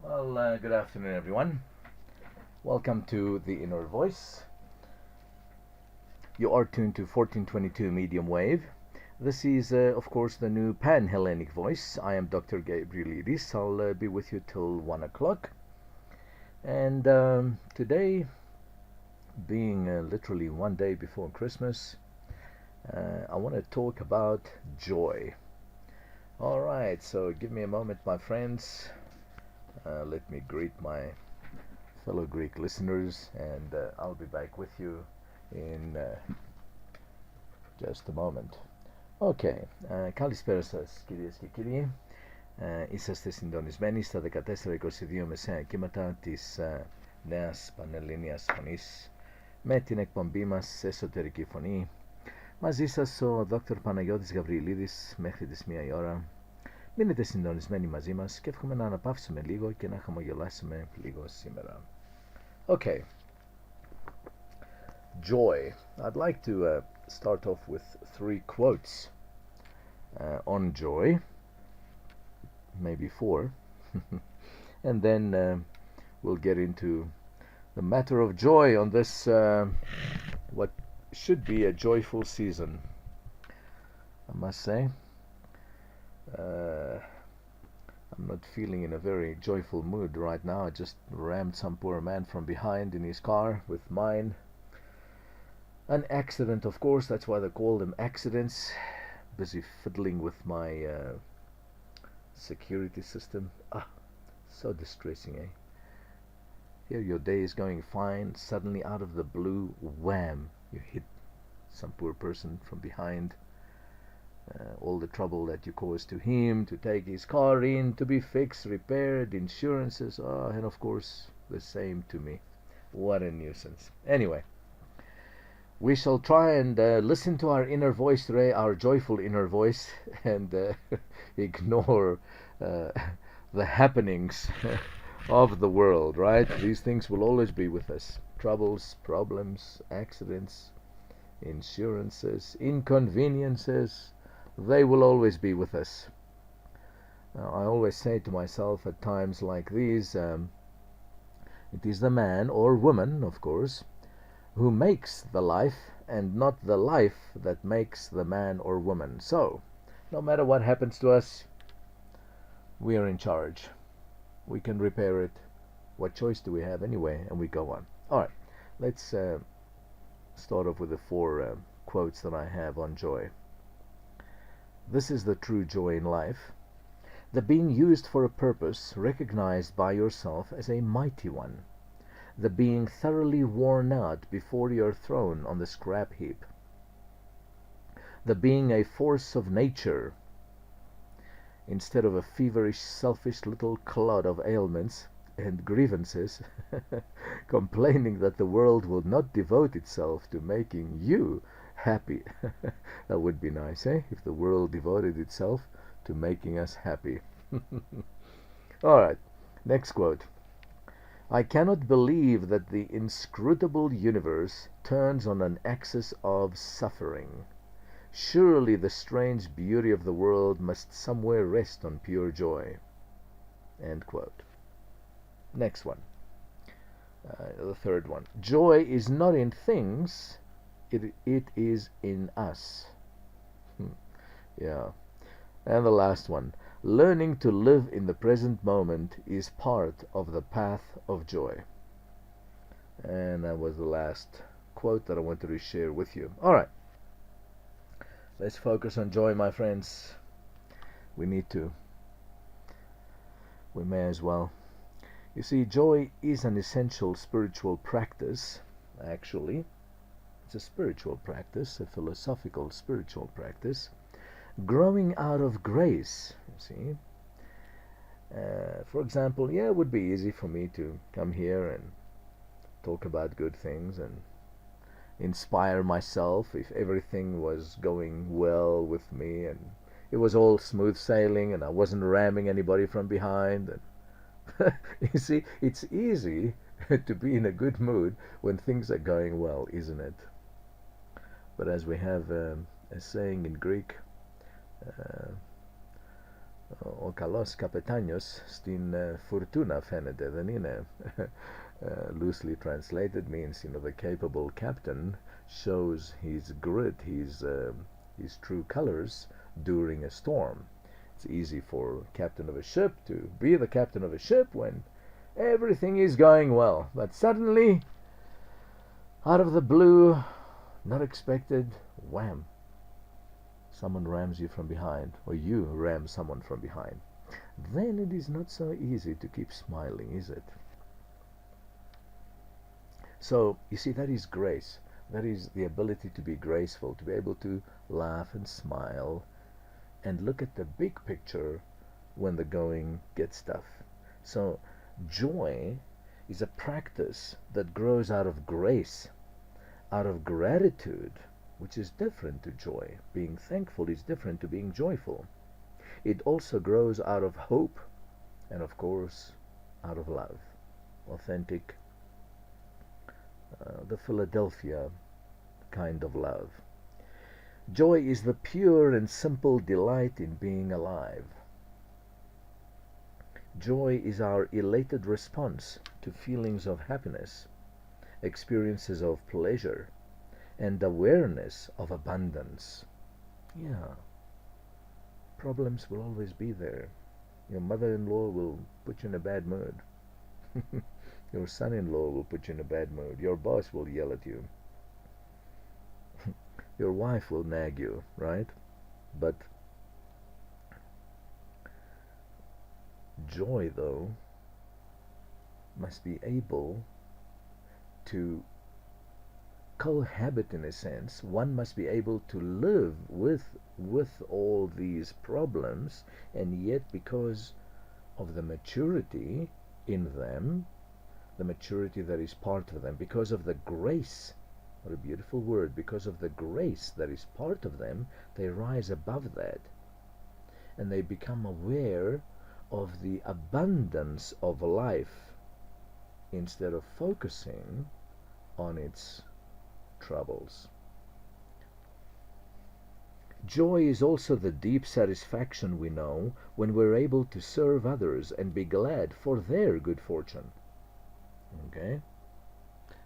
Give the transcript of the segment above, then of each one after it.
Good afternoon, everyone. Welcome to The Inner Voice. You are tuned to 1422 medium wave. This is, of course, the new Pan-Hellenic voice. I am Dr. Gabrielides. I'll be with you till 1 o'clock. And today, being literally one day before Christmas, I want to talk about joy. All right, so give me a moment, my friends. Let me greet my fellow Greek listeners, and I'll be back with you in just a moment. Okay, καλησπέρα σας κυρίες και κύριοι. Είσαστε συντονισμένοι στα 1422 μεσαία κύματα της νέας πανελληνίας φωνής με την εκπομπή μας Εσωτερική Φωνή. Μαζί σας ο Δόκτωρ Παναγιώτης Γαβριηλίδης μέχρι τις 1 η ώρα. Μείνετε συντονισμένοι μαζί μας και εύχομαι να αναπαύσουμε λίγο και να χαμογελάσουμε λίγο σήμερα. Okay, joy. I'd like to start off with 3 quotes on joy, maybe 4, and then we'll get into the matter of joy on this what should be a joyful season, I must say. I'm not feeling in a very joyful mood right now. I just rammed some poor man from behind in his car with mine. An accident, of course, that's why they call them accidents. Busy fiddling with my security system. So distressing, eh? Here your day is going fine, suddenly out of the blue, wham, you hit some poor person from behind. All the trouble that you caused to him, to take his car in, to be fixed, repaired, insurances, and of course the same to me. What a nuisance. Anyway, we shall try and listen to our inner voice today, our joyful inner voice, and ignore the happenings of the world, right? These things will always be with us. Troubles, problems, accidents, insurances, inconveniences, they will always be with us. Now, I always say to myself at times like these, it is the man or woman, of course, who makes the life and not the life that makes the man or woman. So, no matter what happens to us, we are in charge. We can repair it. What choice do we have anyway? And we go on. All right, let's start off with the 4 quotes that I have on joy. This is the true joy in life, the being used for a purpose recognized by yourself as a mighty one, the being thoroughly worn out before you are thrown on the scrap heap, the being a force of nature instead of a feverish, selfish little clod of ailments and grievances, complaining that the world will not devote itself to making you happy. That would be nice, eh? If the world devoted itself to making us happy. Alright, next quote. I cannot believe that the inscrutable universe turns on an axis of suffering. Surely the strange beauty of the world must somewhere rest on pure joy. End quote. Next one. The 3rd one. Joy is not in things, it is in us. Yeah. And the last one. Learning to live in the present moment is part of the path of joy. And that was the last quote that I wanted to share with you. All right. Let's focus on joy, my friends. We need to. We may as well. You see, joy is an essential spiritual practice, actually. It's a spiritual practice, a philosophical spiritual practice, growing out of grace, you see. For example, it would be easy for me to come here and talk about good things and inspire myself if everything was going well with me and it was all smooth sailing and I wasn't ramming anybody from behind. And you see, it's easy to be in a good mood when things are going well, isn't it? But as we have a saying in Greek, O kalos kapetanos στην φουρτούνα φαίνεται, δεν είναι? Loosely translated means, the capable captain shows his grit, his true colors during a storm. It's easy for captain of a ship to be the captain of a ship when everything is going well, but suddenly, out of the blue, not expected, wham, someone rams you from behind, or you ram someone from behind. Then it is not so easy to keep smiling, is it? So, you see, that is grace. That is the ability to be graceful, to be able to laugh and smile and look at the big picture when the going gets tough. So, joy is a practice that grows out of grace, out of gratitude, which is different to joy. Being thankful is different to being joyful. It also grows out of hope and, of course, out of love. Authentic, the Philadelphia kind of love. Joy is the pure and simple delight in being alive. Joy is our elated response to feelings of happiness, experiences of pleasure, and awareness of abundance. Yeah, problems will always be there. Your mother-in-law will put you in a bad mood. Your son-in-law will put you in a bad mood. Your boss will yell at you. Your wife will nag you, right? But joy, though, must be able to cohabit in a sense. One must be able to live with all these problems, and yet because of the maturity in them, the maturity that is part of them, because of the grace, what a beautiful word, because of the grace that is part of them, they rise above that and they become aware of the abundance of life instead of focusing on its troubles. Joy is also the deep satisfaction we know when we're able to serve others and be glad for their good fortune. Okay?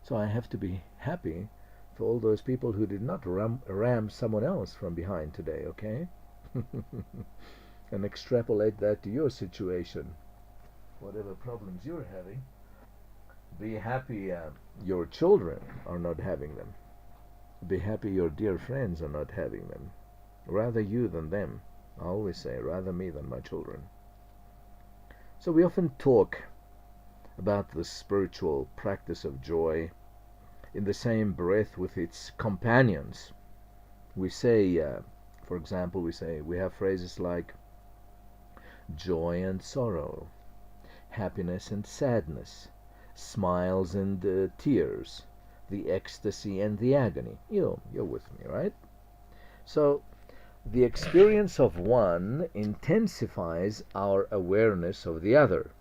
So I have to be happy for all those people who did not ram someone else from behind today, okay? And extrapolate that to your situation. Whatever problems you're having, be happy your children are not having them. Be happy your dear friends are not having them. Rather you than them. I always say, rather me than my children. So we often talk about the spiritual practice of joy in the same breath with its companions. We say, for example, we have phrases like joy and sorrow, happiness and sadness, smiles and tears, the ecstasy and the agony. You're with me, right? So the experience of one intensifies our awareness of the other.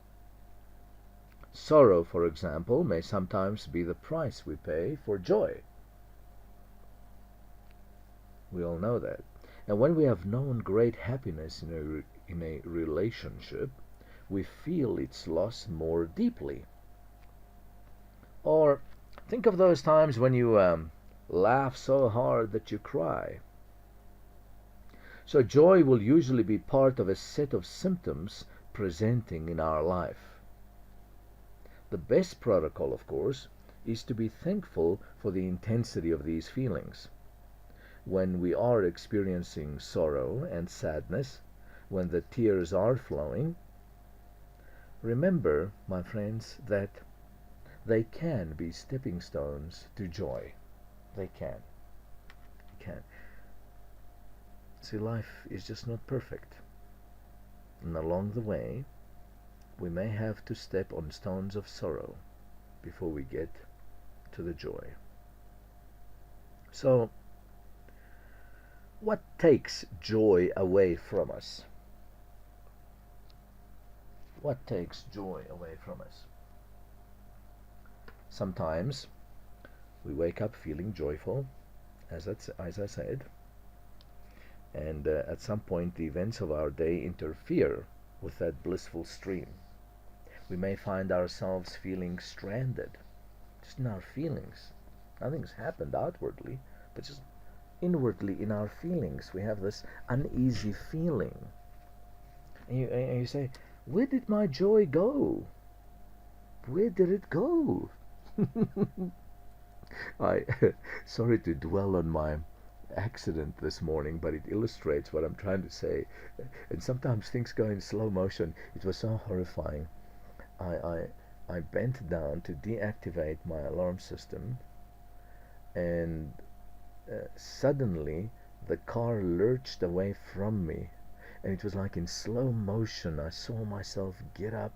Sorrow, for example, may sometimes be the price we pay for joy. We all know that. And when we have known great happiness in a relationship, we feel its loss more deeply. Or think of those times when you laugh so hard that you cry. So joy will usually be part of a set of symptoms presenting in our life. The best protocol, of course, is to be thankful for the intensity of these feelings. When we are experiencing sorrow and sadness, when the tears are flowing, remember, my friends, that they can be stepping stones to joy. They can. See, life is just not perfect. And along the way, we may have to step on stones of sorrow before we get to the joy. So, what takes joy away from us? What takes joy away from us? Sometimes we wake up feeling joyful, as I said, And at some point, the events of our day interfere with that blissful stream. We may find ourselves feeling stranded, just in our feelings. Nothing's happened outwardly, but just inwardly in our feelings. We have this uneasy feeling. And you say, where did my joy go? Where did it go? I sorry to dwell on my accident this morning, but it illustrates what I'm trying to say. And sometimes things go in slow motion. It was so horrifying. I bent down to deactivate my alarm system, and suddenly the car lurched away from me, and it was like in slow motion. I saw myself get up,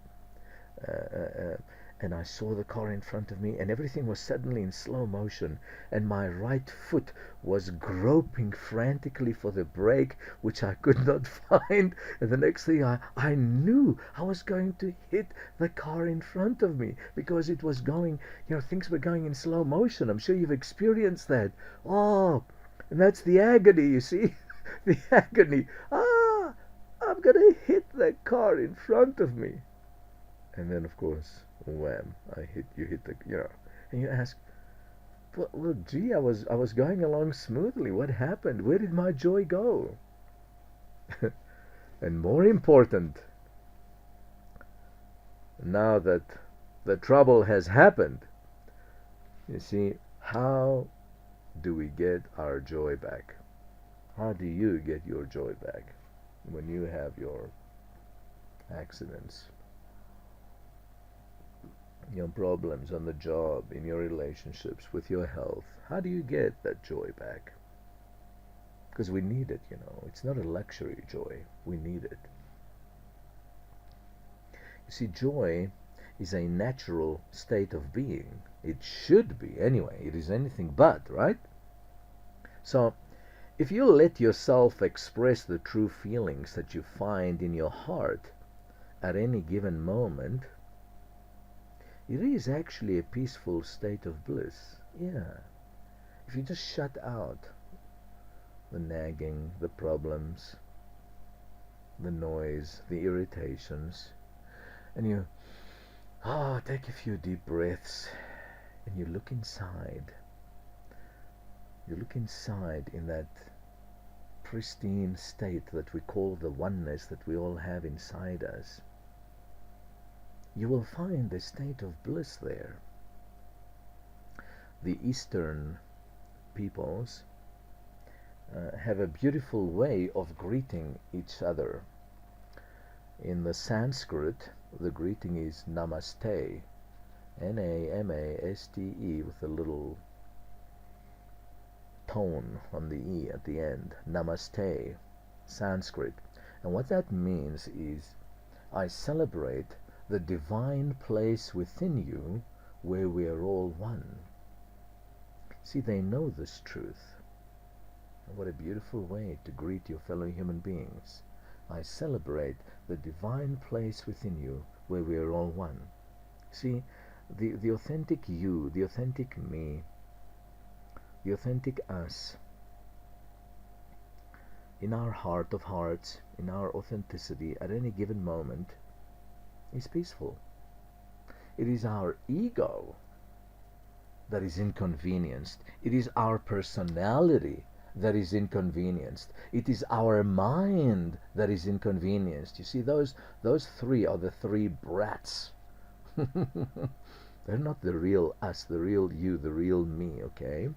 uh, uh, uh, and I saw the car in front of me, and everything was suddenly in slow motion, and my right foot was groping frantically for the brake, which I could not find. And the next thing I knew I was going to hit the car in front of me, because it was going, things were going in slow motion. I'm sure you've experienced that. Oh, and that's the agony, you see. The agony. I'm gonna hit that car in front of me. And then, of course, wham! You hit and you ask, well, gee, I was going along smoothly. What happened? Where did my joy go? And more important, now that the trouble has happened, you see, how do we get our joy back? How do you get your joy back when you have your accidents, your problems on the job, in your relationships, with your health? How do you get that joy back? Because we need it, It's not a luxury joy. We need it. You see, joy is a natural state of being. It should be, anyway. It is anything but, right? So, if you let yourself express the true feelings that you find in your heart at any given moment, it is actually a peaceful state of bliss. Yeah. If you just shut out the nagging, the problems, the noise, the irritations, and you take a few deep breaths, and you look inside. You look inside in that pristine state that we call the oneness that we all have inside us. You will find a state of bliss there. The Eastern peoples have a beautiful way of greeting each other. In the Sanskrit, the greeting is Namaste, Namaste, with a little tone on the E at the end. Namaste, Sanskrit. And what that means is, I celebrate the divine place within you where we are all one. See, they know this truth. And what a beautiful way to greet your fellow human beings. I celebrate the divine place within you where we are all one. See, the authentic you, the authentic me, the authentic us, in our heart of hearts, in our authenticity at any given moment, is peaceful. It is our ego that is inconvenienced. It is our personality that is inconvenienced. It is our mind that is inconvenienced. You see, those three are the three brats. They're not the real us, the real you, the real me, okay?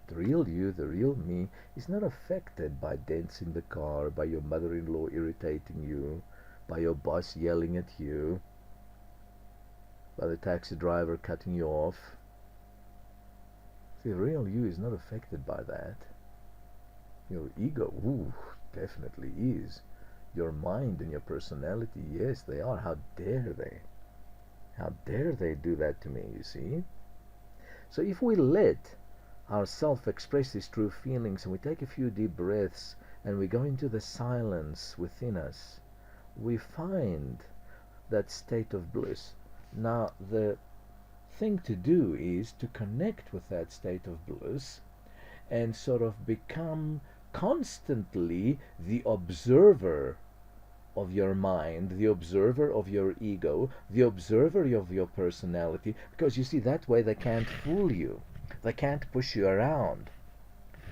The real you, the real me, is not affected by dents in the car, by your mother-in-law irritating you, by your boss yelling at you, by the taxi driver cutting you off. The real you is not affected by that. Your ego, definitely is. Your mind and your personality, yes, they are. How dare they? How dare they do that to me, you see? So if we let ourselves express these true feelings, and we take a few deep breaths, and we go into the silence within us, we find that state of bliss. Now, the thing to do is to connect with that state of bliss and sort of become constantly the observer of your mind, the observer of your ego, the observer of your personality, because you see, that way they can't fool you. They can't push you around.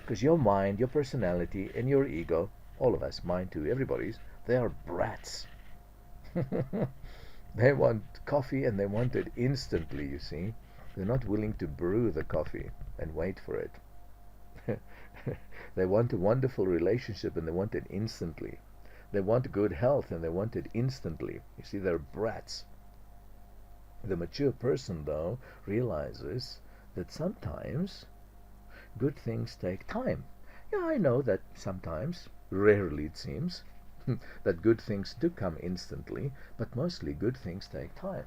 Because your mind, your personality, and your ego, all of us, mine too, everybody's, they are brats. They want coffee and they want it instantly, you see. They're not willing to brew the coffee and wait for it. They want a wonderful relationship and they want it instantly. They want good health and they want it instantly. You see, they're brats. The mature person, though, realizes that sometimes good things take time. Yeah, I know that sometimes, rarely it seems, that good things do come instantly, but mostly good things take time.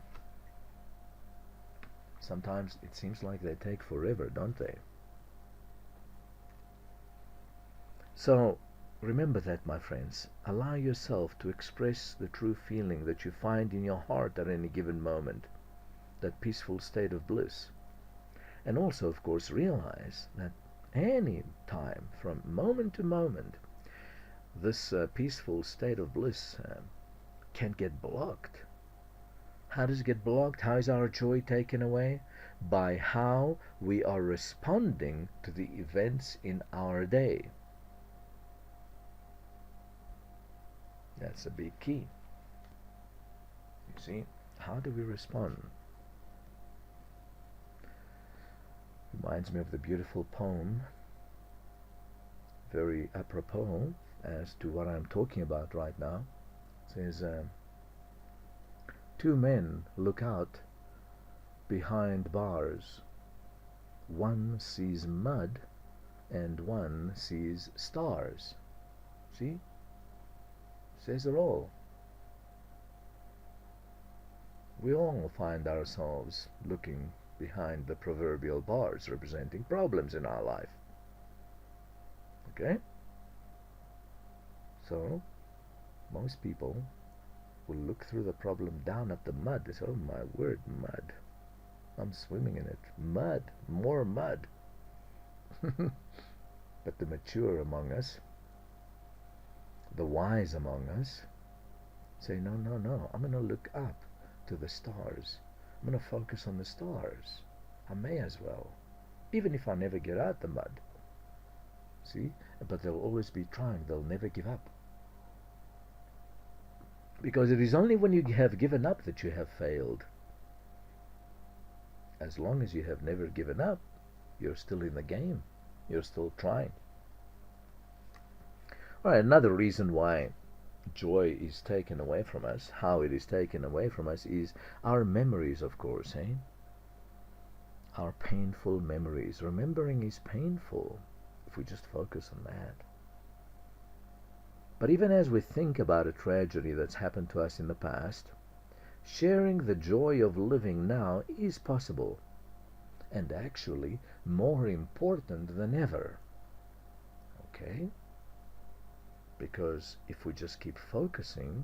Sometimes it seems like they take forever, don't they? So, remember that, my friends. Allow yourself to express the true feeling that you find in your heart at any given moment, that peaceful state of bliss. And also, of course, realize that any time, from moment to moment, this peaceful state of bliss can get blocked. How does it get blocked? How is our joy taken away? By how we are responding to the events in our day. That's a big key. You see, how do we respond? Reminds me of the beautiful poem, very apropos as to what I'm talking about right now. It says, two men look out behind bars. One sees mud and one sees stars. See? Says it all. We all find ourselves looking behind the proverbial bars representing problems in our life. Okay? So, most people will look through the problem down at the mud. They say, oh my word, mud. I'm swimming in it. Mud. More mud. But the mature among us, the wise among us, say, no, no, no. I'm going to look up to the stars. I'm going to focus on the stars. I may as well. Even if I never get out the mud. See? But they'll always be trying. They'll never give up. Because it is only when you have given up that you have failed. As long as you have never given up, you're still in the game. You're still trying. All right, another reason why joy is taken away from us, how it is taken away from us, is our memories, of course, eh? Our painful memories. Remembering is painful if we just focus on that. But even as we think about a tragedy that's happened to us in the past, sharing the joy of living now is possible, and actually more important than ever. Okay? Because if we just keep focusing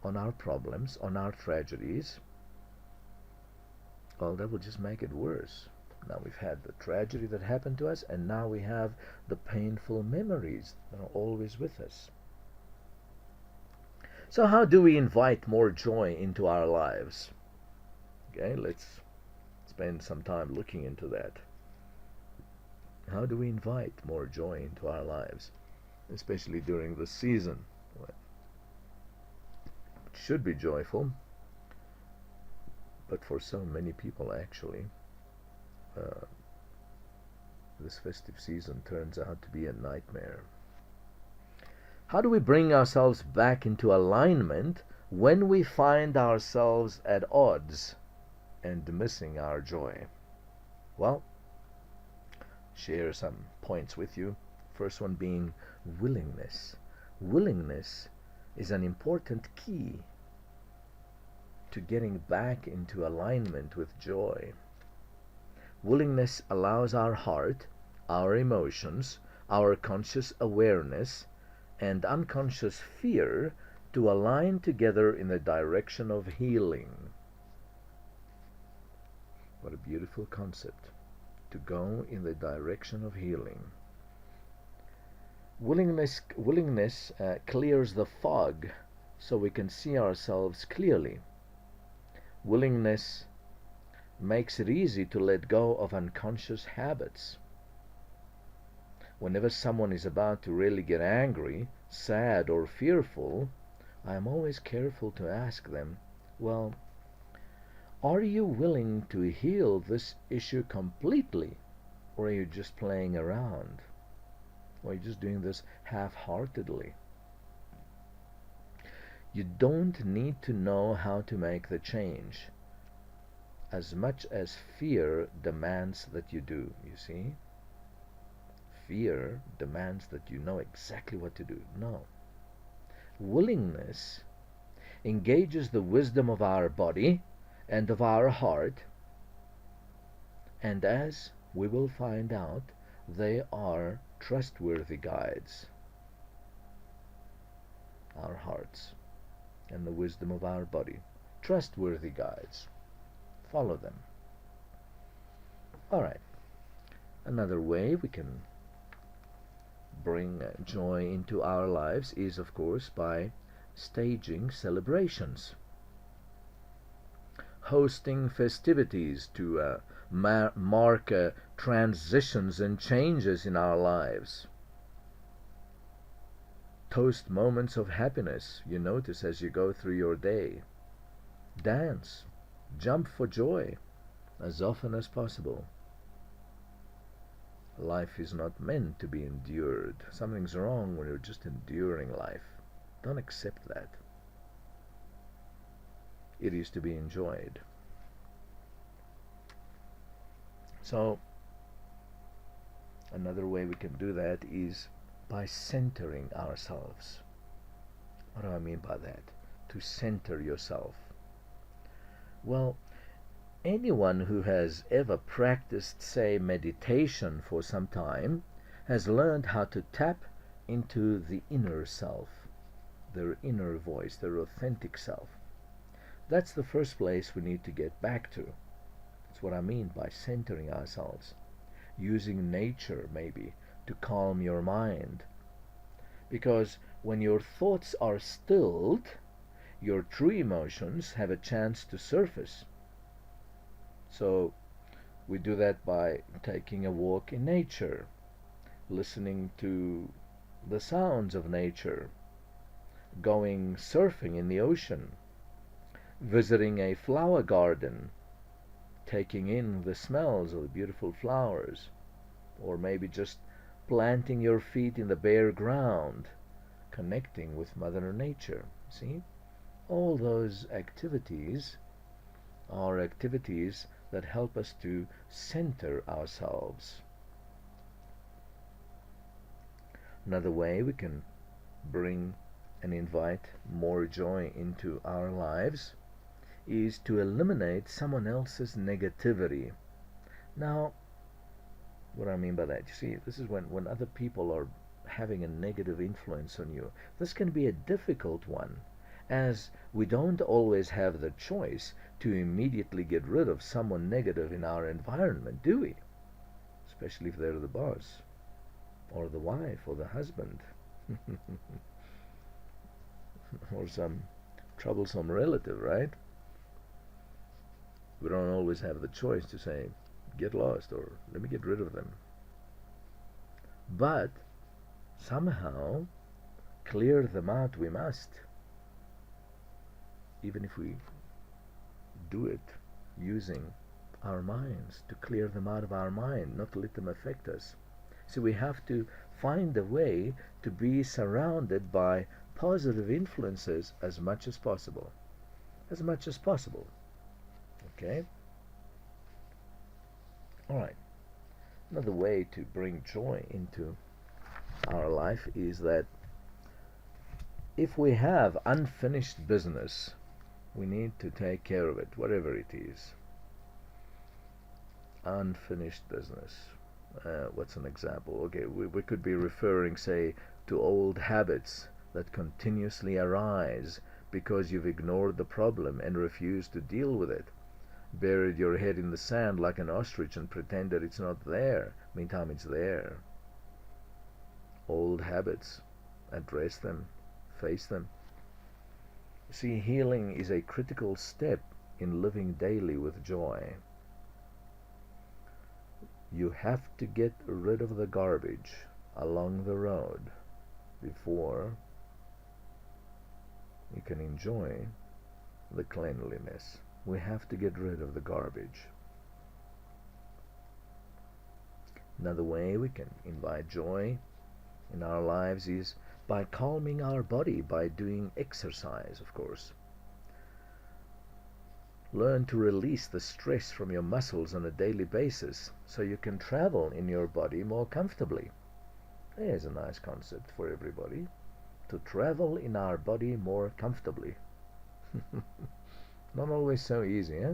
on our problems, on our tragedies, well, that will just make it worse. Now we've had the tragedy that happened to us, and now we have the painful memories that are always with us. So how do we invite more joy into our lives? Okay, let's spend some time looking into that. How do we invite more joy into our lives? Especially during the season. It should be joyful, but for so many people actually, this festive season turns out to be a nightmare. How do we bring ourselves back into alignment when we find ourselves at odds and missing our joy? Well, share some points with you. First one being willingness. Willingness is an important key to getting back into alignment with joy. Willingness allows our heart, our emotions, our conscious awareness, and unconscious fear to align together in the direction of healing. What a beautiful concept. To go in the direction of healing. Willingness clears the fog so we can see ourselves clearly. Willingness makes it easy to let go of unconscious habits. Whenever someone is about to really get angry, sad, or fearful, I am always careful to ask them, well, are you willing to heal this issue completely, or are you just playing around? Or are you just doing this half-heartedly? You don't need to know how to make the change as much as fear demands that you do, you see? Fear demands that you know exactly what to do. No. Willingness engages the wisdom of our body and of our heart, and as we will find out, they are trustworthy guides. Our hearts and the wisdom of our body. Trustworthy guides. Follow them. Alright. Another way we can bring joy into our lives is, of course, by staging celebrations. Hosting festivities to mark transitions and changes in our lives. Toast moments of happiness you notice as you go through your day. Dance, jump for joy as often as possible. Life is not meant to be endured. Something's wrong when you're just enduring life. Don't accept that. It is to be enjoyed. So, another way we can do that is by centering ourselves. What do I mean by that? To center yourself. Well, anyone who has ever practiced, say, meditation for some time has learned how to tap into the inner self, their inner voice, their authentic self. That's the first place we need to get back to. That's what I mean by centering ourselves. Using nature, maybe, to calm your mind. Because when your thoughts are stilled, your true emotions have a chance to surface. So we do that by taking a walk in nature, listening to the sounds of nature, going surfing in the ocean, visiting a flower garden, taking in the smells of the beautiful flowers, or maybe just planting your feet in the bare ground, connecting with Mother Nature. See? All those activities are activities that help us to center ourselves. Another way we can bring and invite more joy into our lives is to eliminate someone else's negativity. Now, what I mean by that, you see, this is when other people are having a negative influence on you. This can be a difficult one, as we don't always have the choice to immediately get rid of someone negative in our environment, do we? Especially if they're the boss, or the wife, or the husband, or some troublesome relative, right? We don't always have the choice to say, get lost, or let me get rid of them. But somehow clear them out we must, even if we do it using our minds, to clear them out of our mind, not to let them affect us. So we have to find a way to be surrounded by positive influences as much as possible. As much as possible. Okay? Alright. Another way to bring joy into our life is that if we have unfinished business, we need to take care of it, whatever it is. Unfinished business. What's an example? Okay, we could be referring, say, to old habits that continuously arise because you've ignored the problem and refused to deal with it. Buried your head in the sand like an ostrich and pretend that it's not there. Meantime, it's there. old habits, address them, face them. See, healing is a critical step in living daily with joy. You have to get rid of the garbage along the road before you can enjoy the cleanliness. We have to get rid of the garbage. Another way we can invite joy in our lives is by calming our body, by doing exercise, of course. Learn to release the stress from your muscles on a daily basis so you can travel in your body more comfortably. There's a nice concept for everybody. To travel in our body more comfortably. Not always so easy, eh?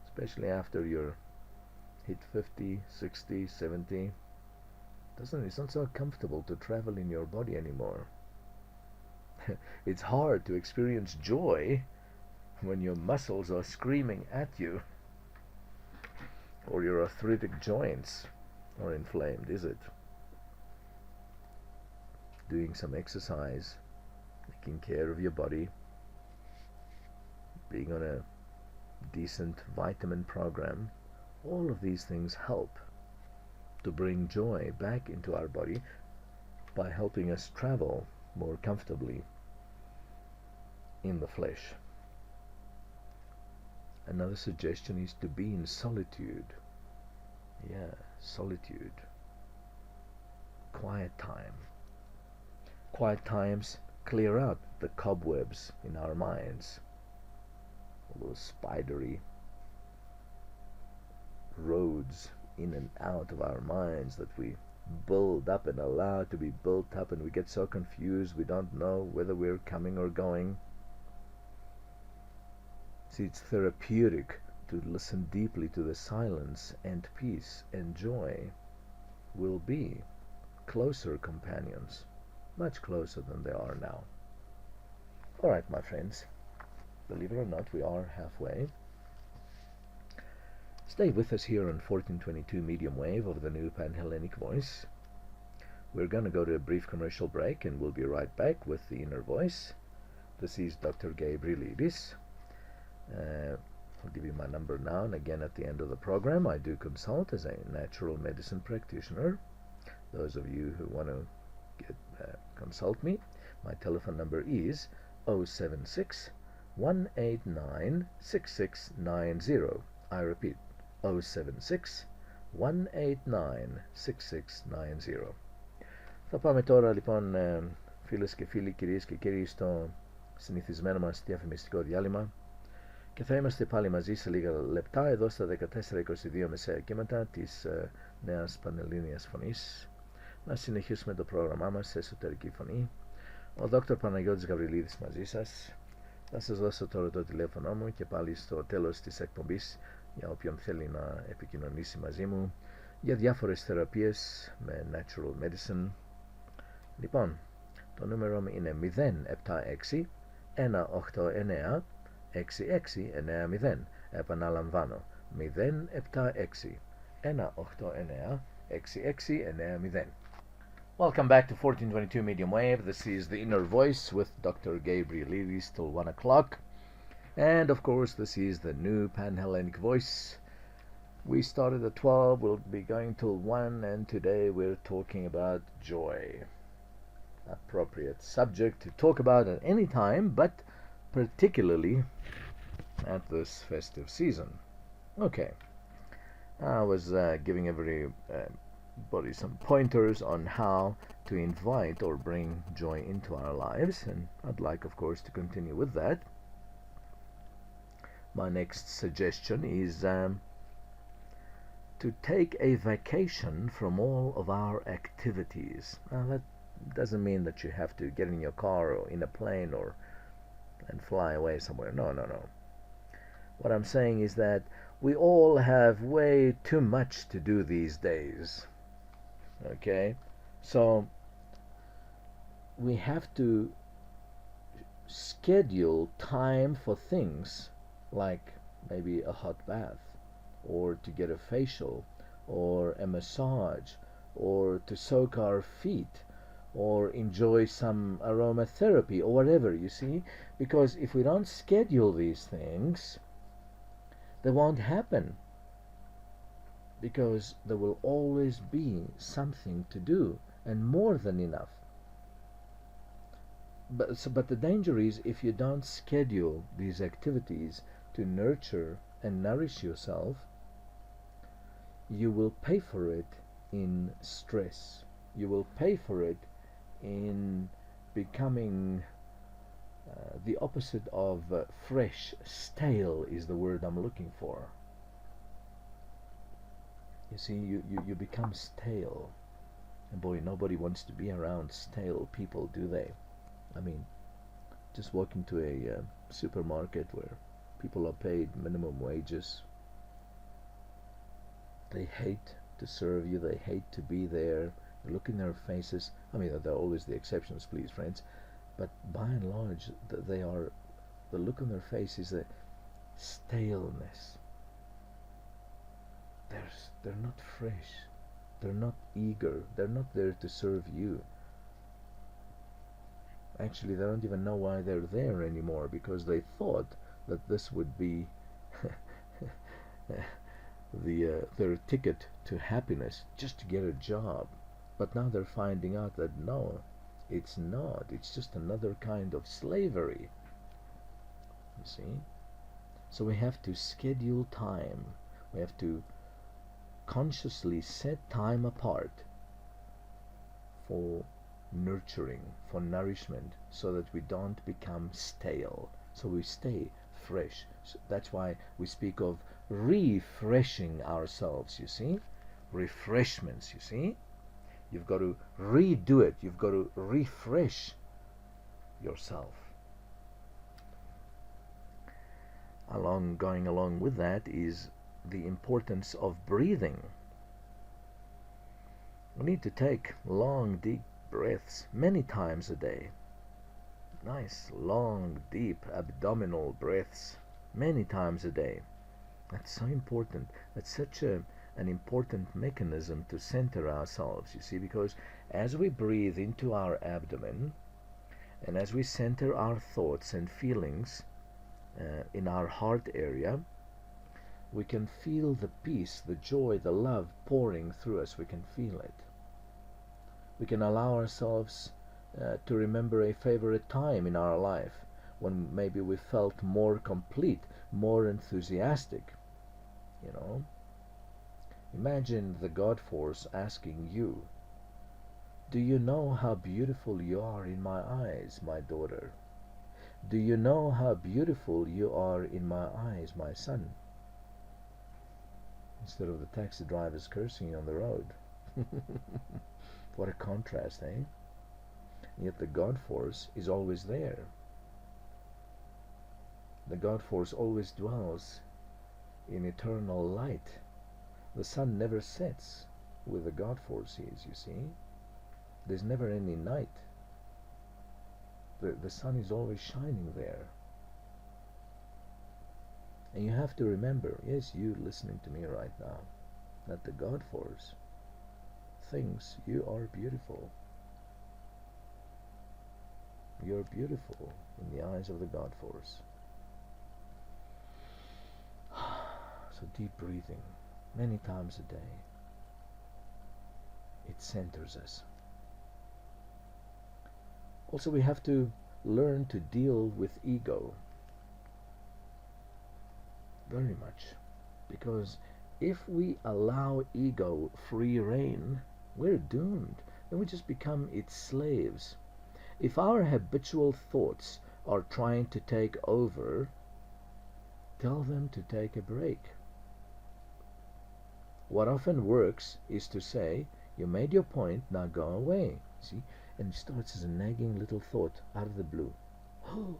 Especially after you're hit 50, 60, 70. It's not so comfortable to travel in your body anymore. It's hard to experience joy when your muscles are screaming at you or your arthritic joints are inflamed, is it? Doing some exercise, taking care of your body, being on a decent vitamin program, all of these things help to bring joy back into our body by helping us travel more comfortably in the flesh. Another suggestion is to be in solitude. Yeah, solitude. Quiet time. Quiet times clear out the cobwebs in our minds. All those spidery roads in and out of our minds that we build up and allow to be built up, and we get so confused we don't know whether we're coming or going. See, it's therapeutic to listen deeply to the silence, and peace and joy will be closer companions, much closer than they are now. Alright, my friends, believe it or not, we are halfway. Stay with us here on 1422 medium wave of the new Pan-Hellenic voice. We're going to go to a brief commercial break and we'll be right back with the inner voice. This is Dr. Gabrielides. I'll give you my number now and again at the end of the program. I do consult as a natural medicine practitioner. Those of you who want to consult me, my telephone number is 076 189 6690. I repeat, 076 189 6690. Θα πάμε τώρα λοιπόν φίλες και φίλοι, κυρίες και κύριοι, στο συνηθισμένο μας διαφημιστικό διάλειμμα και θα είμαστε πάλι μαζί σε λίγα λεπτά εδώ στα 1422 μεσαία κύματα της νέας πανελλήνιας φωνής. Να συνεχίσουμε το πρόγραμμά μας σε εσωτερική φωνή. Ο Δόκτωρ Παναγιώτης Γαβριλίδης μαζί σας. Θα σας δώσω τώρα το τηλέφωνο μου και πάλι στο τέλος της εκπομπής για όποιον θέλει να επικοινωνήσει μαζί μου για διάφορες θεραπείες με natural medicine. Λοιπόν, το νούμερο μου είναι 076 189 6690. Επαναλαμβάνω, 076 189 6690. Welcome back to 1422 medium wave. This is the inner voice with Dr. Gabrielides till 1 o'clock. And of course, this is the new Pan-Hellenic voice. We started at 12, we'll be going till 1, and today we're talking about joy. Appropriate subject to talk about at any time, but particularly at this festive season. Okay, I was giving everybody some pointers on how to invite or bring joy into our lives, and I'd like, of course, to continue with that. My next suggestion is to take a vacation from all of our activities. Now, that doesn't mean that you have to get in your car or in a plane and fly away somewhere. No. What I'm saying is that we all have way too much to do these days. Okay? So we have to schedule time for things like maybe a hot bath, or to get a facial, or a massage, or to soak our feet, or enjoy some aromatherapy or whatever, you see. Because if we don't schedule these things, they won't happen, because there will always be something to do, and more than enough. But the danger is, if you don't schedule these activities to nurture and nourish yourself, you will pay for it in stress. You will pay for it in becoming the opposite of fresh. Stale is the word I'm looking for. You see, you become stale. And boy, nobody wants to be around stale people, do they? I mean, just walk into a supermarket where people are paid minimum wages. They hate to serve you. They hate to be there. You look in their faces. I mean, there are always the exceptions, please, friends. But by and large, the look on their face is a staleness. They're not fresh. They're not eager. They're not there to serve you. Actually, they don't even know why they're there anymore, because they thought that this would be their ticket to happiness, just to get a job. But now they're finding out that no, it's not. It's just another kind of slavery. You see? So we have to schedule time. We have to consciously set time apart for nurturing, for nourishment, so that we don't become stale, so we stay fresh. So that's why we speak of refreshing ourselves, you see? Refreshments, you see? You've got to redo it. You've got to refresh yourself. Going along with that is the importance of breathing. We need to take long, deep breaths many times a day. Nice, long, deep abdominal breaths many times a day. That's so important. That's such an important mechanism to center ourselves, you see, because as we breathe into our abdomen, and as we center our thoughts and feelings in our heart area, we can feel the peace, the joy, the love pouring through us. We can feel it. We can allow ourselves to remember a favorite time in our life when maybe we felt more complete, more enthusiastic. You know, imagine the God force asking you, "Do you know how beautiful you are in my eyes, my daughter? Do you know how beautiful you are in my eyes, my son?" Instead of the taxi drivers cursing you on the road. What a contrast, eh? Yet the God force is always there. The God force always dwells in eternal light. The sun never sets where the God force is, you see. There's never any night. The sun is always shining there. And you have to remember, yes, you listening to me right now, that the God force thinks you are beautiful. You're beautiful in the eyes of the God force. So deep breathing, many times a day. It centers us. Also, we have to learn to deal with ego. Very much. Because if we allow ego free rein, we're doomed. Then we just become its slaves. If our habitual thoughts are trying to take over, tell them to take a break. What often works is to say, "You made your point, now go away." See? And it starts as a nagging little thought out of the blue. Oh,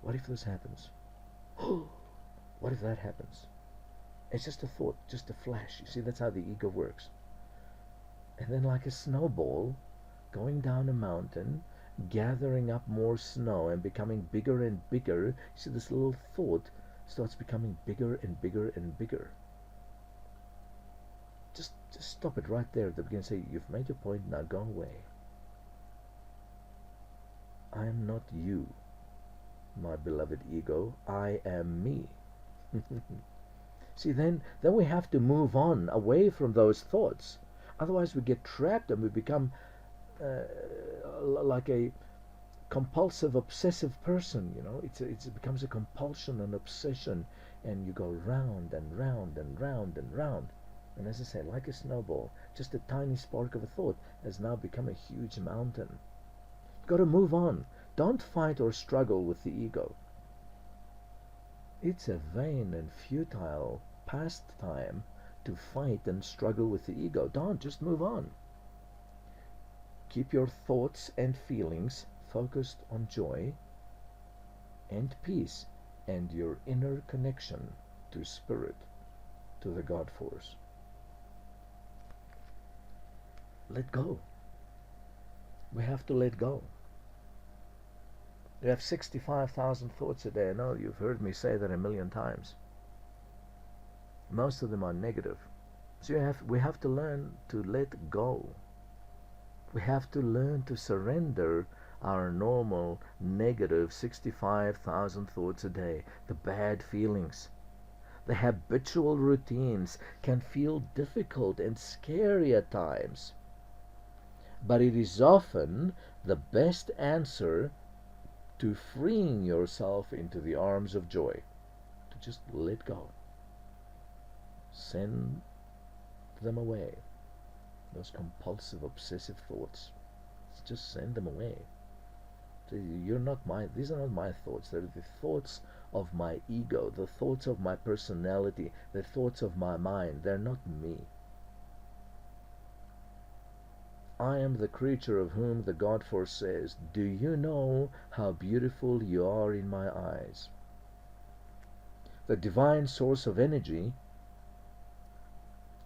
what if this happens? Oh, what if that happens? It's just a thought, just a flash. You see, that's how the ego works. And then like a snowball, going down a mountain, gathering up more snow and becoming bigger and bigger. You see, this little thought starts becoming bigger and bigger and bigger. Just stop it right there at the beginning. Say, you've made your point, now go away. I am not you, my beloved ego. I am me. See, then we have to move on away from those thoughts. Otherwise we get trapped and we become like a compulsive, obsessive person. It becomes a compulsion, an obsession, and you go round and round and round and round. And as I say, like a snowball, just a tiny spark of a thought has now become a huge mountain. You've got to move on. Don't fight or struggle with the ego. It's a vain and futile pastime to fight and struggle with the ego. Don't, just move on. Keep your thoughts and feelings focused on joy and peace and your inner connection to spirit, to the God force. Let go. We have to let go. You have 65,000 thoughts a day. I know you've heard me say that a million times. Most of them are negative. So we have to learn to let go. We have to learn to surrender our normal negative 65,000 thoughts a day. The bad feelings, the habitual routines can feel difficult and scary at times. But it is often the best answer to freeing yourself into the arms of joy. To just let go. Send them away. Those compulsive, obsessive thoughts. Just send them away. These are not my thoughts. They're the thoughts of my ego, the thoughts of my personality, the thoughts of my mind. They're not me. I am the creature of whom the God force says, do you know how beautiful you are in my eyes? The divine source of energy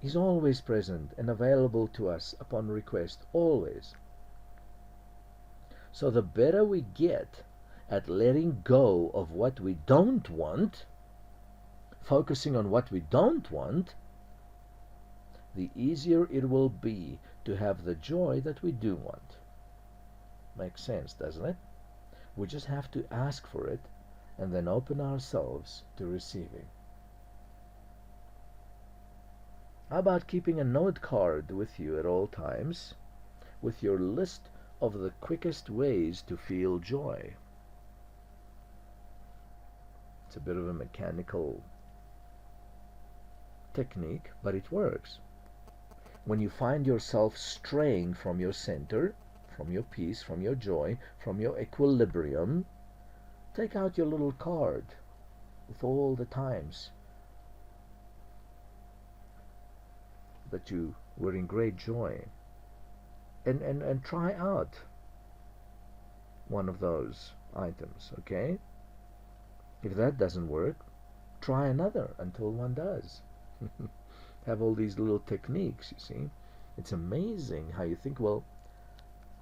is always present and available to us upon request, always. So the better we get at letting go of what we don't want, focusing on what we don't want, the easier it will be to have the joy that we do want. Makes sense, doesn't it? We just have to ask for it and then open ourselves to receiving. How about keeping a note card with you at all times with your list of the quickest ways to feel joy? It's a bit of a mechanical technique, but it works. When you find yourself straying from your center, from your peace, from your joy, from your equilibrium, take out your little card with all the times that you were in great joy, and try out one of those items, okay? If that doesn't work, try another until one does. Have all these little techniques, you see. It's amazing how you think, well,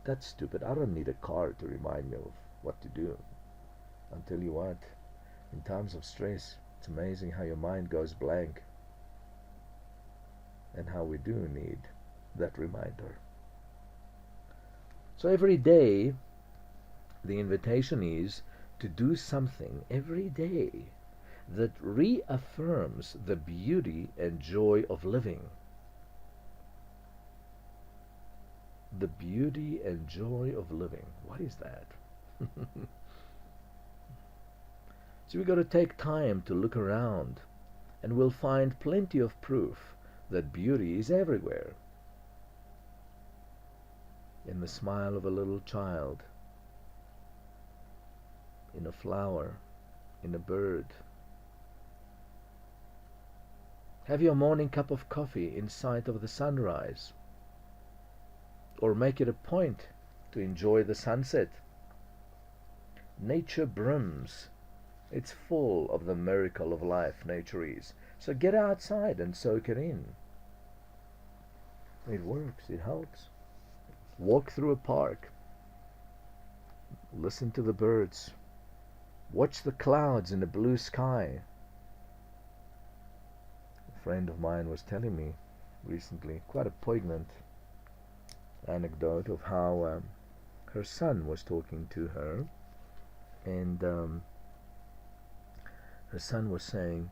that's stupid. I don't need a card to remind me of what to do. I'll tell you what, in times of stress, it's amazing how your mind goes blank and how we do need that reminder. So every day, the invitation is to do something every day that reaffirms the beauty and joy of living. The beauty and joy of living. What is that? So we've got to take time to look around, and we'll find plenty of proof that beauty is everywhere. In the smile of a little child, in a flower, in a bird. Have your morning cup of coffee in sight of the sunrise, or make it a point to enjoy the sunset. Nature brims. It's full of the miracle of life, nature is. So get outside and soak it in. It works, it helps. Walk through a park. Listen to the birds. Watch the clouds in the blue sky. A friend of mine was telling me recently, quite a poignant anecdote of how her son was talking to her, and her son was saying,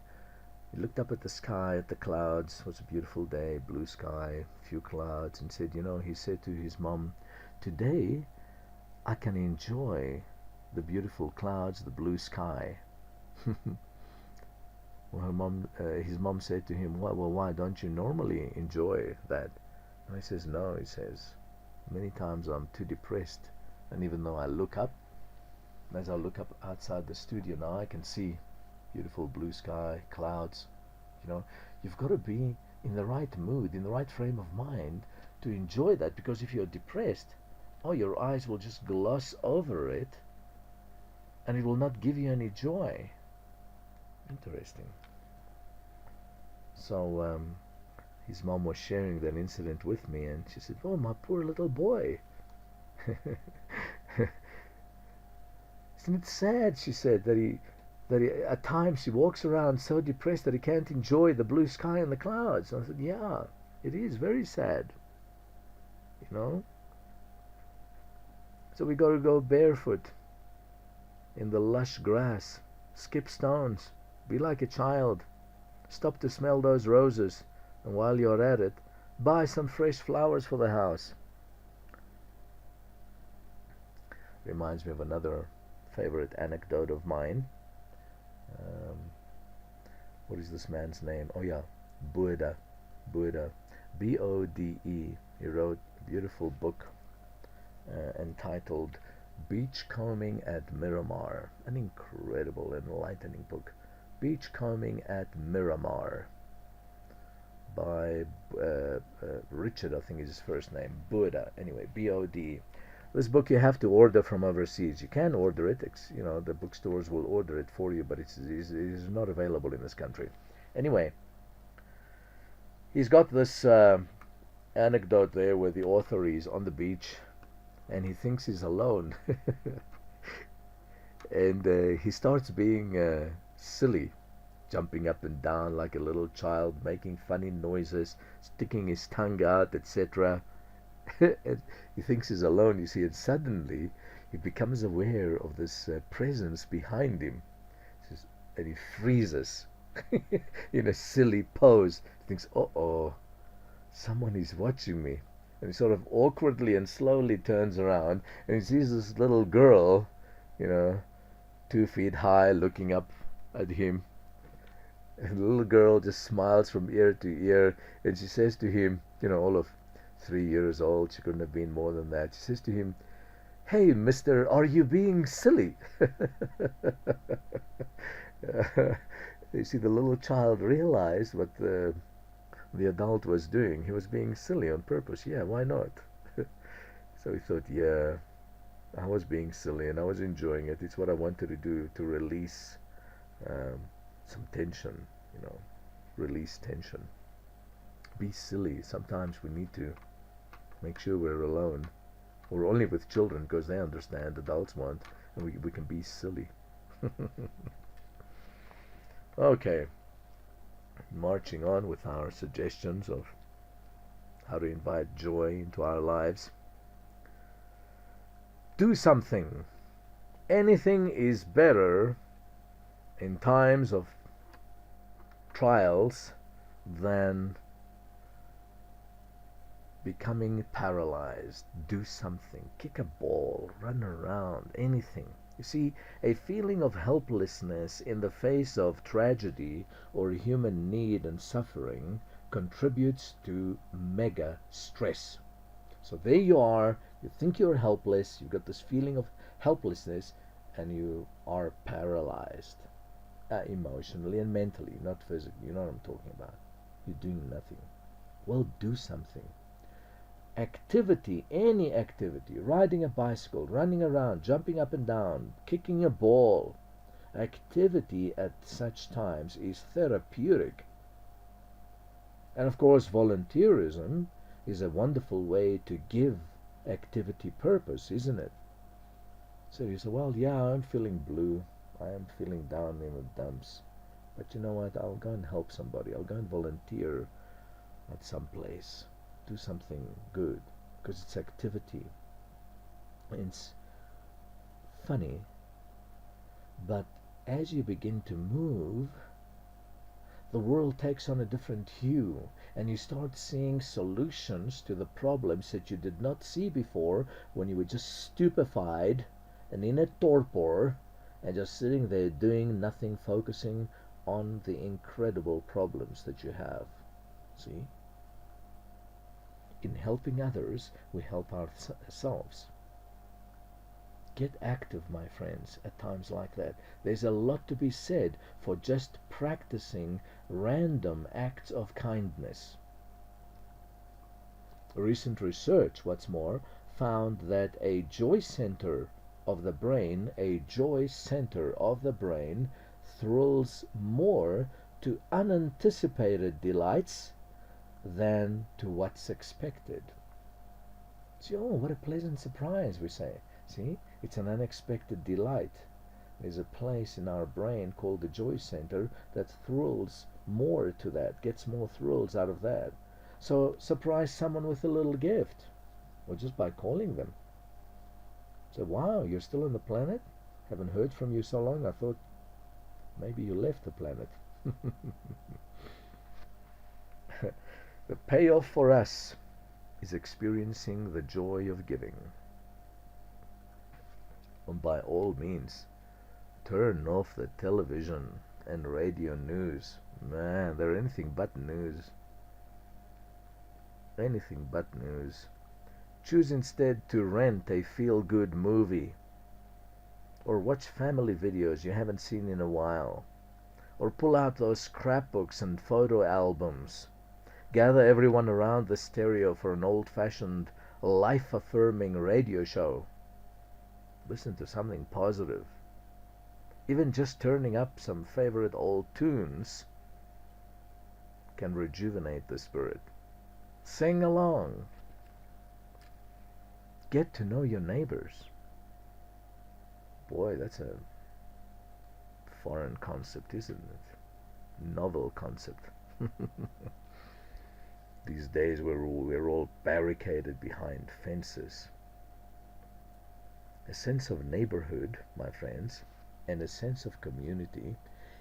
he looked up at the sky, at the clouds. It was a beautiful day, blue sky, few clouds, and said, he said to his mom, today I can enjoy the beautiful clouds, the blue sky. Well, his mom said to him, well, why don't you normally enjoy that? And he says, no, he says, many times I'm too depressed. And even though I look up, as I look up outside the studio now, I can see beautiful blue sky, clouds. You've got to be in the right mood, in the right frame of mind to enjoy that, because if you're depressed, your eyes will just gloss over it and it will not give you any joy. Interesting. So his mom was sharing that incident with me, and she said, oh, my poor little boy. Isn't it sad, she said, that he at times he walks around so depressed that he can't enjoy the blue sky and the clouds. And I said, yeah, it is very sad. So we got to go barefoot in the lush grass, skip stones, be like a child, stop to smell those roses, and while you're at it, buy some fresh flowers for the house. Reminds me of another favorite anecdote of mine. What is this man's name? Oh yeah, Bode, Bode. He wrote a beautiful book entitled Beachcombing at Miramar. An incredible, enlightening book. Beachcombing at Miramar by Richard, I think is his first name. Bode, anyway, B-O-D. This book you have to order from overseas. You can order it, the bookstores will order it for you, but it is not available in this country. Anyway, he's got this anecdote there where the author is on the beach and he thinks he's alone. And he starts being silly, jumping up and down like a little child, making funny noises, sticking his tongue out, etc. And he thinks he's alone, you see, and suddenly he becomes aware of this presence behind him, and he freezes in a silly pose. He thinks, uh-oh, someone is watching me. And he sort of awkwardly and slowly turns around, and he sees this little girl, 2 feet high, looking up at him. And the little girl just smiles from ear to ear, and she says to him, all of 3 years old, she couldn't have been more than that. She says to him, hey, mister, are you being silly? You see, the little child realized what the adult was doing. He was being silly on purpose. Yeah, why not? So he thought, yeah, I was being silly and I was enjoying it. It's what I wanted to do, to release some tension, release tension. Be silly. Sometimes we need to make sure we're alone, or only with children, because they understand, adults won't, and we can be silly. Okay, marching on with our suggestions of how to invite joy into our lives. Do something. Anything is better in times of trials than becoming paralyzed. Do something. Kick a ball, run around, anything. You see, a feeling of helplessness in the face of tragedy or human need and suffering contributes to mega stress. So there you are, you think you're helpless, you've got this feeling of helplessness, and you are paralyzed. Emotionally and mentally, not physically. You know what I'm talking about. You're doing nothing. Well, do something. Activity, any activity, riding a bicycle, running around, jumping up and down, kicking a ball. Activity at such times is therapeutic. And of course, volunteerism is a wonderful way to give activity purpose, isn't it? So you say, well, yeah, I'm feeling blue. I am feeling down in the dumps. But you know what? I'll go and help somebody. I'll go and volunteer at some place. Do something good, because it's activity. It's funny, but as you begin to move, the world takes on a different hue, and you start seeing solutions to the problems that you did not see before when you were just stupefied and in a torpor and just sitting there doing nothing, focusing on the incredible problems that you have. See? In helping others, we help ourselves. Get active, my friends, at times like that. There's a lot to be said for just practicing random acts of kindness. Recent research, what's more, found that a joy center of the brain, thrills more to unanticipated delights than to what's expected. See, oh, what a pleasant surprise, we say. See, it's an unexpected delight. There's a place in our brain called the joy center that thrills more to that, gets more thrills out of that. So surprise someone with a little gift, or just by calling them. Say, wow, you're still on the planet? Haven't heard from you so long. I thought maybe you left the planet. The payoff for us is experiencing the joy of giving. And by all means, turn off the television and radio news. Man, they're anything but news. Anything but news. Choose instead to rent a feel-good movie, or watch family videos you haven't seen in a while, or pull out those scrapbooks and photo albums. Gather everyone around the stereo for an old-fashioned, life-affirming radio show. Listen to something positive. Even just turning up some favorite old tunes can rejuvenate the spirit. Sing along. Get to know your neighbors. Boy, that's a foreign concept, isn't it? Novel concept. These days we're all barricaded behind fences. A sense of neighborhood, my friends, and a sense of community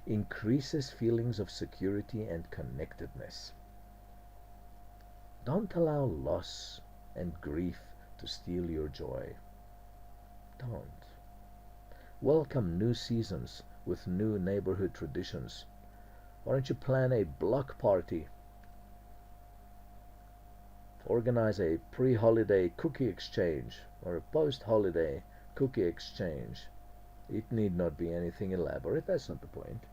increases feelings of security and connectedness. Don't allow loss and grief to steal your joy. Don't. Welcome new seasons with new neighborhood traditions. Why don't you plan a block party? Organize a pre-holiday cookie exchange or a post-holiday cookie exchange. It need not be anything elaborate. That's not the point.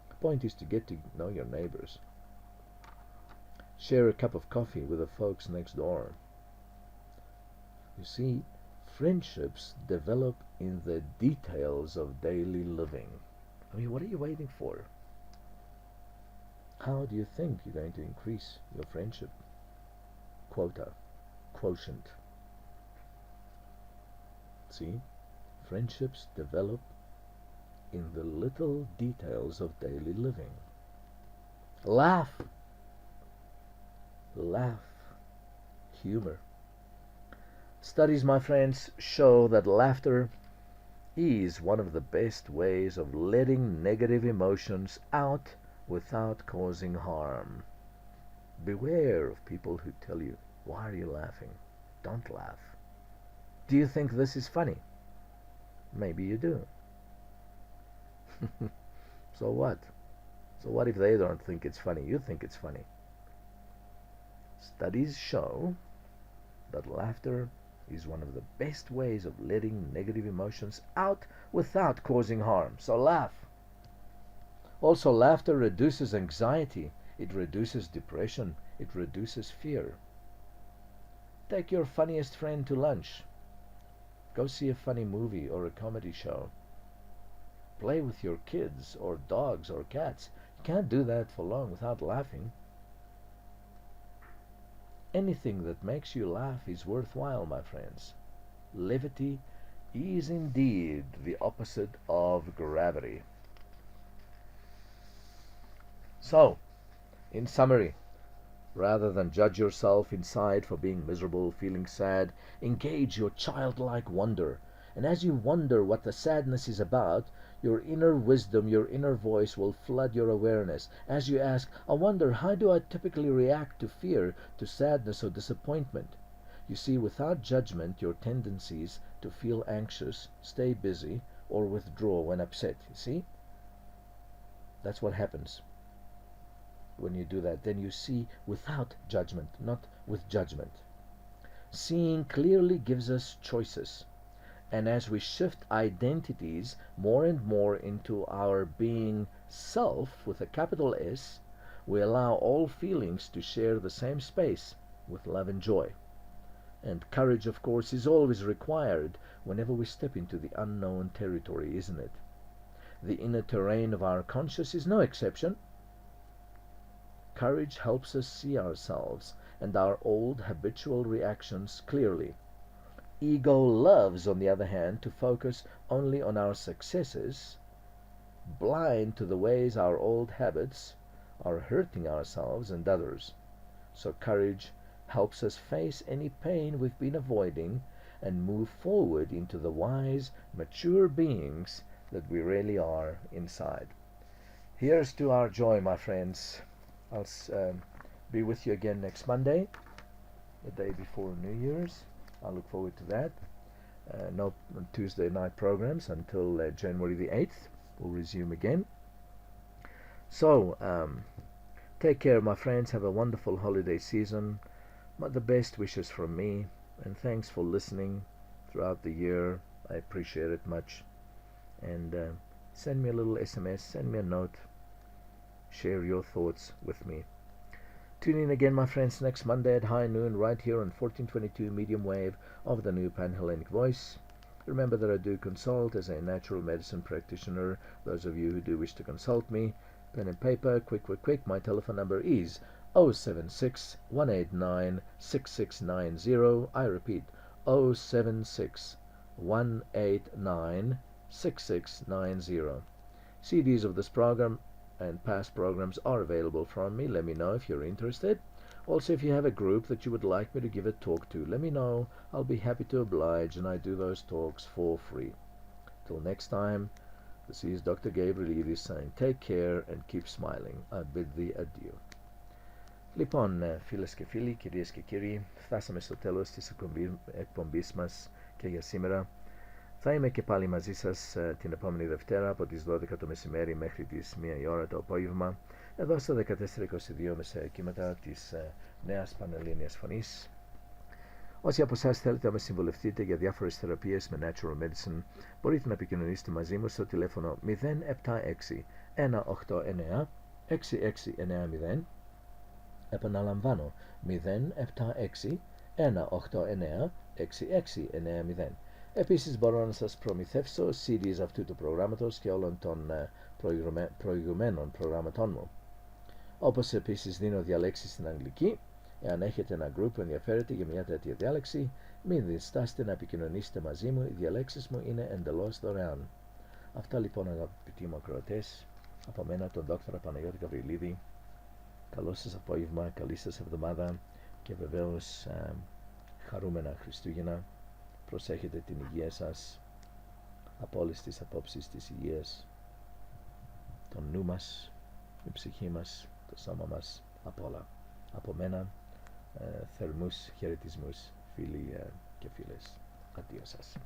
The point is to get to know your neighbors. Share a cup of coffee with the folks next door. You see, friendships develop in the details of daily living. I mean, what are you waiting for? How do you think you're going to increase your friendship quotient? See, friendships develop in the little details of daily living. Laugh. Humor. Studies, my friends, show that laughter is one of the best ways of letting negative emotions out without causing harm. Beware of people who tell you, why are you laughing? Don't laugh. Do you think this is funny? Maybe you do. So what? So what if they don't think it's funny? You think it's funny. Studies show that laughter is one of the best ways of letting negative emotions out without causing harm. So laugh. Also, laughter reduces anxiety. It reduces depression. It reduces fear. Take your funniest friend to lunch. Go see a funny movie or a comedy show. Play with your kids or dogs or cats. You can't do that for long without laughing. Anything that makes you laugh is worthwhile, my friends. Levity is indeed the opposite of gravity. So, in summary, Rather than judge yourself inside for being miserable, feeling sad, engage your childlike wonder. And as you wonder what the sadness is about, your inner wisdom, your inner voice will flood your awareness. As you ask, I wonder, how do I typically react to fear, to sadness, or disappointment? You see, without judgment, your tendencies to feel anxious, stay busy, or withdraw when upset. You see? That's what happens when you do that. Then you see without judgment, not with judgment. Seeing clearly gives us choices. And as we shift identities more and more into our being self with a capital S, we allow all feelings to share the same space with love and joy. And courage, of course, is always required whenever we step into the unknown territory, isn't it? The inner terrain of our conscious is no exception. Courage helps us see ourselves and our old habitual reactions clearly. Ego loves, on the other hand, to focus only on our successes, blind to the ways our old habits are hurting ourselves and others. So courage helps us face any pain we've been avoiding and move forward into the wise, mature beings that we really are inside. Here's to our joy, my friends. I'll be with you again next Monday, the day before New Year's. I look forward to that. No Tuesday night programs until January the 8th. We'll resume again. So, take care, my friends. Have a wonderful holiday season. The best wishes from me, and thanks for listening throughout the year. I appreciate it much. And send me a little SMS, send me a note, share your thoughts with me. Tune in again, my friends, next Monday at high noon, right here on 1422 medium wave of the new Pan-Hellenic voice. Remember that I do consult as a natural medicine practitioner. Those of you who do wish to consult me, pen and paper, quick. My telephone number is 076 189 6690. I repeat, 076 189 6690. CDs of this program and past programs are available from me. Let me know if you're interested. Also, if you have a group that you would like me to give a talk to, let me know. I'll be happy to oblige, and I do those talks for free. Till next time, this is Dr. Gabrielides saying take care and keep smiling. I bid thee adieu. Λοιπόν, φίλες και φίλοι, κυρίες και κύριοι, φτάσαμε στο τέλος της εκπομπής μας και για σήμερα. Θα είμαι και πάλι μαζί σας την επόμενη Δευτέρα από τις 12 το μεσημέρι μέχρι τις 1 η ώρα το απόγευμα, εδώ στο 1422 μεσαία κύματα της νέας Πανελλήνιας Φωνής. Όσοι από εσάς θέλετε να με συμβουλευτείτε για διάφορες θεραπείες με Natural Medicine, μπορείτε να επικοινωνήσετε μαζί μου στο τηλέφωνο 076 189 6690. Επαναλαμβάνω, 076 189 6690. Επίσης μπορώ να σας προμηθεύσω CDs αυτού του προγράμματος και όλων των προηγουμένων προγραμματών μου. Όπως επίσης δίνω διαλέξεις στην αγγλική. Εάν έχετε ένα group που ενδιαφέρεται για μια τέτοια διάλεξη, μην διστάσετε να επικοινωνήσετε μαζί μου. Οι διαλέξεις μου είναι εντελώς δωρεάν. Αυτά λοιπόν, αγαπητοί μου ακροατές, από μένα τον Δόκτωρα Παναγιώτη Γαβριλίδη. Καλό σας απόγευμα, καλή σας εβδομάδα και βεβαίως χαρούμενα Χριστούγεννα. Προσέχετε την υγεία σας από όλες τις απόψεις της υγείας, τον νου μας, την ψυχή μας, το σώμα μας, απ' όλα. Από μένα, θερμούς χαιρετισμούς, φίλοι και φίλες. Αντίο σας.